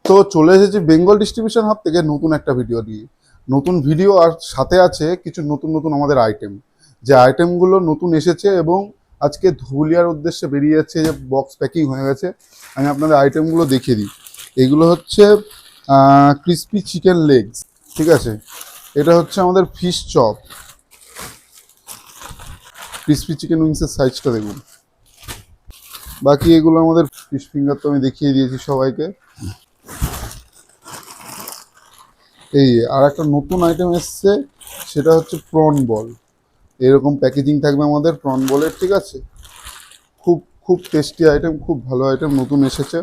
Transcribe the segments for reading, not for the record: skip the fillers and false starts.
তো চলে এসেছি বেঙ্গল ডিস্ট্রিবিউশন হাব থেকে নতুন একটা ভিডিও নিয়ে। নতুন ভিডিও আর সাথে আছে কিছু নতুন নতুন আমাদের আইটেম, যে আইটেমগুলো নতুন এসেছে এবং আজকে ধুলিয়ার উদ্দেশ্যে বেরিয়ে যাচ্ছে, যে বক্স প্যাকিং হয়ে গেছে। আমি আপনাদের আইটেমগুলো দেখিয়ে দিই। এগুলো হচ্ছে ক্রিসপি চিকেন লেগস, ঠিক আছে। এটা হচ্ছে আমাদের ফিশ চপ, ক্রিসপি চিকেন উইংসের সাইজটা দেখুন। বাকি এগুলো আমাদের ফিশ ফিঙ্গার তো আমি দেখিয়ে দিয়েছি সবাইকে। এই আর একটা নতুন আইটেম এসছে, সেটা হচ্ছে প্রন বল। এরকম প্যাকেজিং থাকবে আমাদের প্রন বলের, ঠিক আছে। খুব খুব টেস্টি আইটেম, খুব ভালো আইটেম নতুন এসেছে,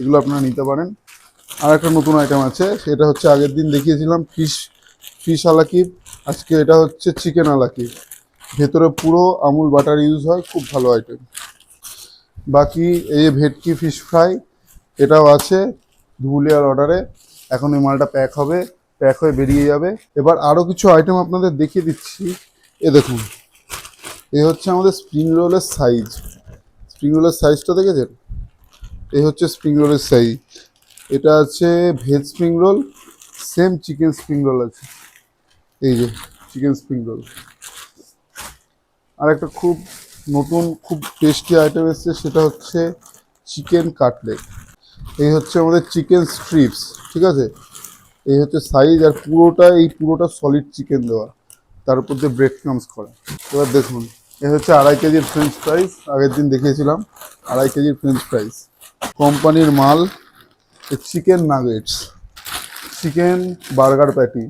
এগুলো আপনারা নিতে পারেন। আর একটা নতুন আইটেম আছে, সেটা হচ্ছে আগের দিন দেখিয়েছিলাম ফিশ আলাকিব, আজকে এটা হচ্ছে চিকেন আলাকিব। ভেতরে পুরো আমুল বাটার ইউজ হয়, খুব ভালো আইটেম। বাকি এই যে ভেটকি ফিশ ফ্রাই, এটাও আছে ধুলিয়ার অর্ডারে। এখন এই মালটা প্যাক হবে, প্যাক হয়ে বেরিয়ে যাবে। এবার আরও কিছু আইটেম আপনাদের দেখিয়ে দিচ্ছি। এ দেখুন, এ হচ্ছে আমাদের স্প্রিং রোলের সাইজ। স্প্রিং রোলের সাইজটা দেখেছেন? এই হচ্ছে স্প্রিং রোলের সাইজ। এটা আছে veg spring roll, same chicken spring roll আছে। এই যে চিকেন স্প্রিং রোল। আর একটা খুব নতুন খুব টেস্টি আইটেম এসছে, সেটা হচ্ছে চিকেন কাটলেট। এই হচ্ছে আমাদের চিকেন স্ট্রিপস, ঠিক আছে। এই হচ্ছে সাইজ, আর পুরোটা সলিড চিকেন দেওয়া, তার উপর দিয়ে ব্রেড ক্রামস করা। এবার দেখুন, এ হচ্ছে 2.5 কেজির ফ্রেঞ্চ ফ্রাইস, আগের দিন দেখিয়েছিলাম 2.5 কেজির ফ্রেঞ্চ ফ্রাইস। কোম্পানির মাল। Chicken nuggets, chicken burger patty,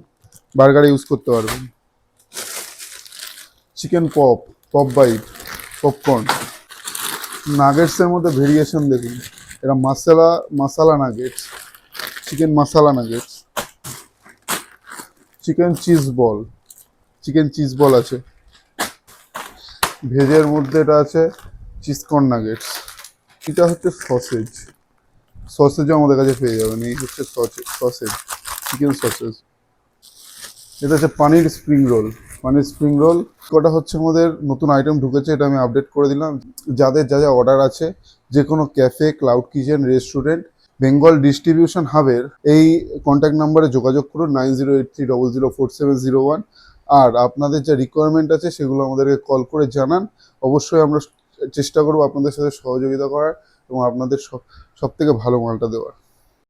বার্গারে ইউজ করতে পারবেন। Chicken pop bite, popcorn. নাগেটসের মধ্যে ভেরিয়েশন দেখুন, এটা masala nuggets, chicken masala nuggets. Chicken cheese ball আছে। ভেজের মধ্যে এটা আছে চিজকর্ন নাগেটস। এটা হচ্ছে সসেজও আমাদের কাছে পেয়ে যাবেন। এই হচ্ছে সসেজ, চিকেন সসেজ। এটা হচ্ছে পানির স্প্রিং রোল। কটা হচ্ছে আমাদের নতুন আইটেম ঢুকেছে, এটা আমি আপডেট করে দিলাম। যাদের যা যা অর্ডার আছে, যে কোনো cafe, cloud kitchen, restaurant, Bengal distribution হাবের এই কন্ট্যাক্ট নাম্বারে যোগাযোগ করুন 9083004701। আর আপনাদের যা রিকোয়ারমেন্ট আছে সেগুলো আমাদেরকে কল করে জানান। অবশ্যই আমরা চেষ্টা করবো আপনাদের সাথে সহযোগিতা করার এবং আপনাদের সব থেকে ভালো মালটা দেওয়ার।